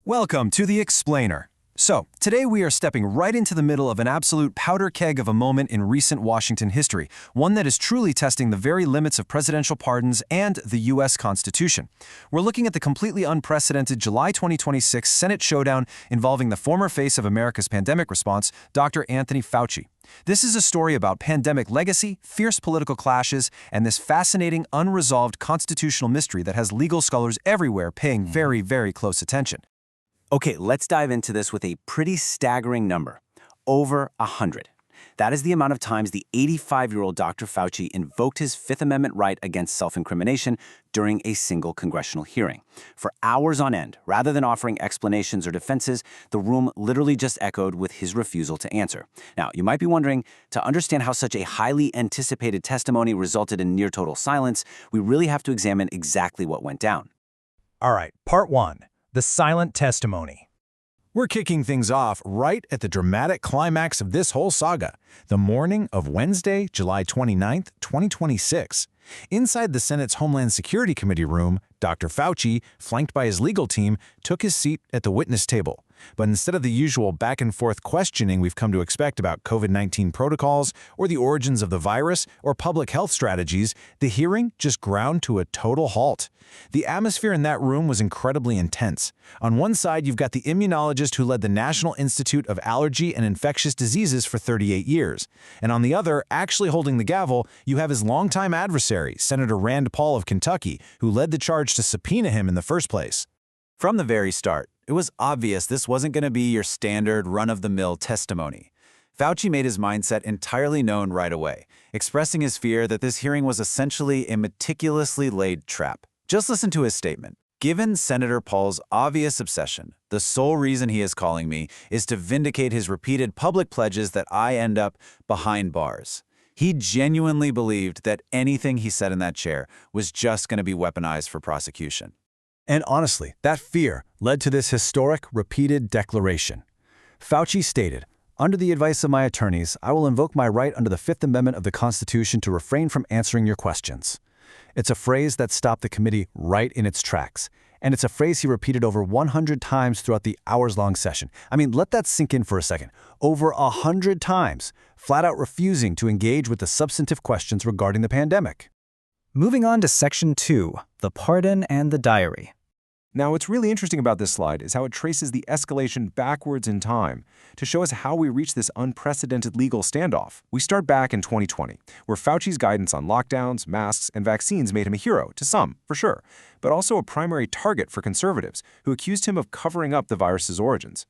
Welcome to The Explainer. So, today we are stepping right into the middle of an absolute powder keg of a moment in recent Washington history, one that is truly testing the very limits of presidential pardons and the U.S. Constitution. We're looking at the completely unprecedented July 2026 Senate showdown involving the former face of America's pandemic response, Dr. Anthony Fauci. This is a story about pandemic legacy, fierce political clashes, and this fascinating, unresolved constitutional mystery that has legal scholars everywhere paying very, very close attention. Okay, let's dive into this with a pretty staggering number. Over 100. That is the amount of times the 85-year-old Dr. Fauci invoked his Fifth Amendment right against self-incrimination during a single congressional hearing. For hours on end, rather than offering explanations or defenses, the room literally just echoed with his refusal to answer. Now, you might be wondering, to understand how such a highly anticipated testimony resulted in near total silence, we really have to examine exactly what went down. All right, part one. The silent testimony. We're kicking things off right at the dramatic climax of this whole saga, the morning of Wednesday, July 29, 2026. Inside the Senate's Homeland Security Committee room, Dr. Fauci, flanked by his legal team, took his seat at the witness table. But instead of the usual back-and-forth questioning we've come to expect about COVID-19 protocols or the origins of the virus or public health strategies, the hearing just ground to a total halt. The atmosphere in that room was incredibly intense. On one side, you've got the immunologist who led the National Institute of Allergy and Infectious Diseases for 38 years. And on the other, actually holding the gavel, you have his longtime adversary, Senator Rand Paul of Kentucky, who led the charge to subpoena him in the first place. From the very start, it was obvious this wasn't going to be your standard run-of-the-mill testimony. Fauci made his mindset entirely known right away, expressing his fear that this hearing was essentially a meticulously laid trap. Just listen to his statement. Given Senator Paul's obvious obsession, the sole reason he is calling me is to vindicate his repeated public pledges that I end up behind bars. He genuinely believed that anything he said in that chair was just going to be weaponized for prosecution. And honestly, that fear led to this historic, repeated declaration. Fauci stated, "Under the advice of my attorneys, I will invoke my right under the Fifth Amendment of the Constitution to refrain from answering your questions." It's a phrase that stopped the committee right in its tracks. And it's a phrase he repeated over 100 times throughout the hours-long session. I mean, let that sink in for a second. Over 100 times, flat out refusing to engage with the substantive questions regarding the pandemic. Moving on to Section 2, the pardon and the diary. Now, what's really interesting about this slide is how it traces the escalation backwards in time to show us how we reached this unprecedented legal standoff. We start back in 2020, where Fauci's guidance on lockdowns, masks, and vaccines made him a hero, to some, for sure, but also a primary target for conservatives who accused him of covering up the virus's origins.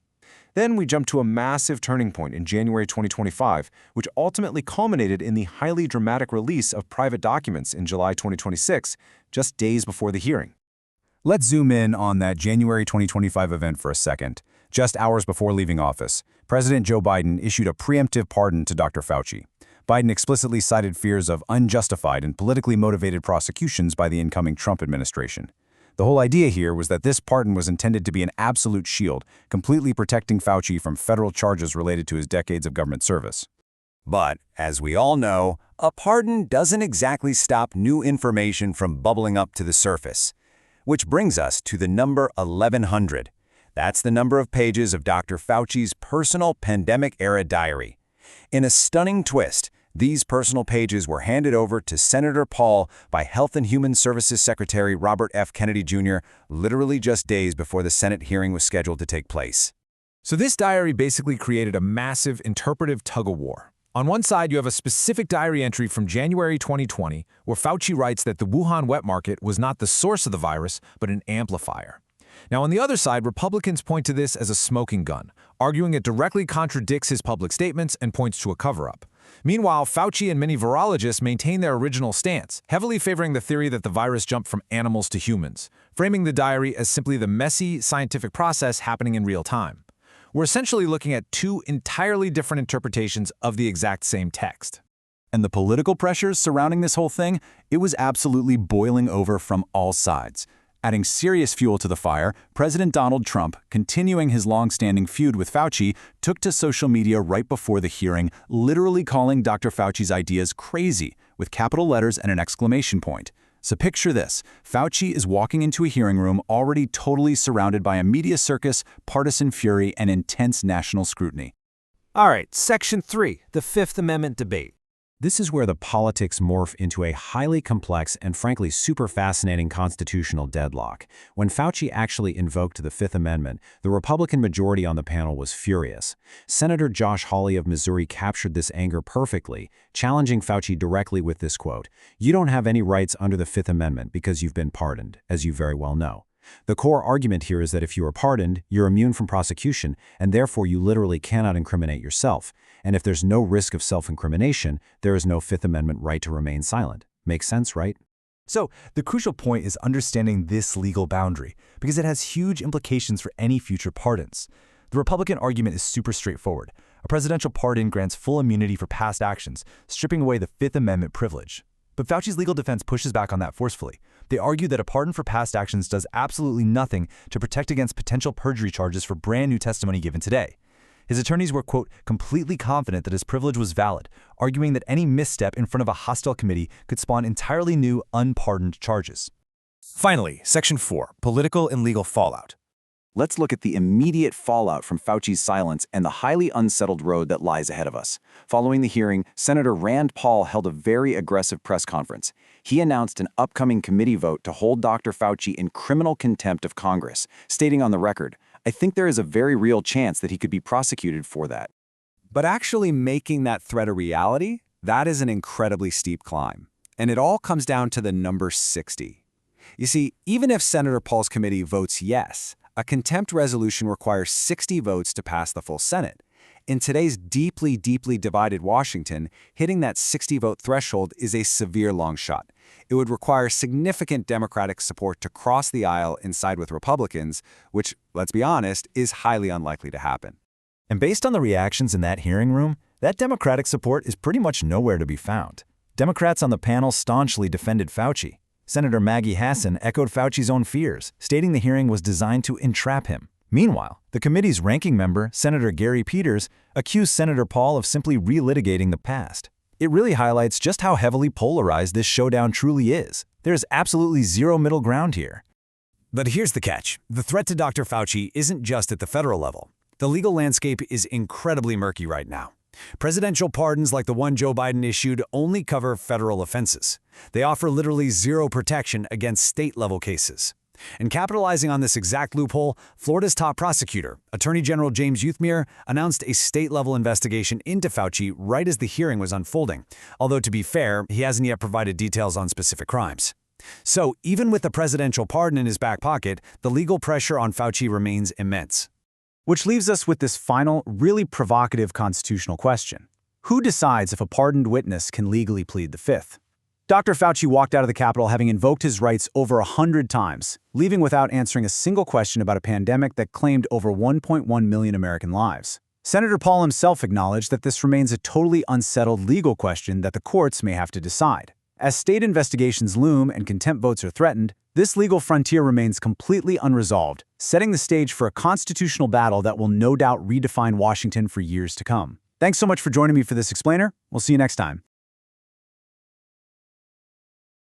Then we jump to a massive turning point in January 2025, which ultimately culminated in the highly dramatic release of private documents in July 2026, just days before the hearing. Let's zoom in on that January 2025 event for a second. Just hours before leaving office, President Joe Biden issued a preemptive pardon to Dr. Fauci. Biden explicitly cited fears of unjustified and politically motivated prosecutions by the incoming Trump administration. The whole idea here was that this pardon was intended to be an absolute shield, completely protecting Fauci from federal charges related to his decades of government service. But, as we all know, a pardon doesn't exactly stop new information from bubbling up to the surface. Which brings us to the number 1100. That's the number of pages of Dr. Fauci's personal pandemic-era diary. In a stunning twist, these personal pages were handed over to Senator Paul by Health and Human Services Secretary Robert F. Kennedy Jr. literally just days before the Senate hearing was scheduled to take place. So this diary basically created a massive interpretive tug-of-war. On one side, you have a specific diary entry from January 2020, where Fauci writes that the Wuhan wet market was not the source of the virus, but an amplifier. Now, on the other side, Republicans point to this as a smoking gun, arguing it directly contradicts his public statements and points to a cover-up. Meanwhile, Fauci and many virologists maintain their original stance, heavily favoring the theory that the virus jumped from animals to humans, framing the diary as simply the messy scientific process happening in real time. We're essentially looking at two entirely different interpretations of the exact same text. And the political pressures surrounding this whole thing, it was absolutely boiling over from all sides. Adding serious fuel to the fire, President Donald Trump, continuing his long-standing feud with Fauci, took to social media right before the hearing, literally calling Dr. Fauci's ideas crazy, with capital letters and an exclamation point. So picture this. Fauci is walking into a hearing room already totally surrounded by a media circus, partisan fury, and intense national scrutiny. All right, Section 3, the Fifth Amendment debate. This is where the politics morph into a highly complex and frankly super fascinating constitutional deadlock. When Fauci actually invoked the Fifth Amendment, the Republican majority on the panel was furious. Senator Josh Hawley of Missouri captured this anger perfectly, challenging Fauci directly with this quote, "You don't have any rights under the Fifth Amendment because you've been pardoned, as you very well know." The core argument here is that if you are pardoned, you're immune from prosecution, and therefore you literally cannot incriminate yourself. And if there's no risk of self-incrimination, there is no Fifth Amendment right to remain silent. Makes sense, right? So, the crucial point is understanding this legal boundary, because it has huge implications for any future pardons. The Republican argument is super straightforward. A presidential pardon grants full immunity for past actions, stripping away the Fifth Amendment privilege. But Fauci's legal defense pushes back on that forcefully. They argue that a pardon for past actions does absolutely nothing to protect against potential perjury charges for brand new testimony given today. His attorneys were, quote, completely confident that his privilege was valid, arguing that any misstep in front of a hostile committee could spawn entirely new, unpardoned charges. Finally, Section 4, political and legal fallout. Let's look at the immediate fallout from Fauci's silence and the highly unsettled road that lies ahead of us. Following the hearing, Senator Rand Paul held a very aggressive press conference. He announced an upcoming committee vote to hold Dr. Fauci in criminal contempt of Congress, stating on the record, "I think there is a very real chance that he could be prosecuted for that." But actually making that threat a reality, that is an incredibly steep climb. And it all comes down to the number 60. You see, even if Senator Paul's committee votes yes, a contempt resolution requires 60 votes to pass the full Senate. In today's deeply divided Washington, hitting that 60-vote threshold is a severe long shot. It would require significant Democratic support to cross the aisle and side with Republicans, which, let's be honest, is highly unlikely to happen. And based on the reactions in that hearing room, that Democratic support is pretty much nowhere to be found. Democrats on the panel staunchly defended Fauci. Senator Maggie Hassan echoed Fauci's own fears, stating the hearing was designed to entrap him. Meanwhile, the committee's ranking member, Senator Gary Peters, accused Senator Paul of simply relitigating the past. It really highlights just how heavily polarized this showdown truly is. There is absolutely zero middle ground here. But here's the catch. The threat to Dr. Fauci isn't just at the federal level. The legal landscape is incredibly murky right now. Presidential pardons like the one Joe Biden issued only cover federal offenses. They offer literally zero protection against state-level cases. And capitalizing on this exact loophole, Florida's top prosecutor, Attorney General James Youthmere, announced a state-level investigation into Fauci right as the hearing was unfolding. Although, to be fair, he hasn't yet provided details on specific crimes. So, even with the presidential pardon in his back pocket, the legal pressure on Fauci remains immense. Which leaves us with this final, really provocative constitutional question. Who decides if a pardoned witness can legally plead the Fifth? Dr. Fauci walked out of the Capitol having invoked his rights over 100 times, leaving without answering a single question about a pandemic that claimed over 1.1 million American lives. Senator Paul himself acknowledged that this remains a totally unsettled legal question that the courts may have to decide. As state investigations loom and contempt votes are threatened, this legal frontier remains completely unresolved, setting the stage for a constitutional battle that will no doubt redefine Washington for years to come. Thanks so much for joining me for this explainer. We'll see you next time.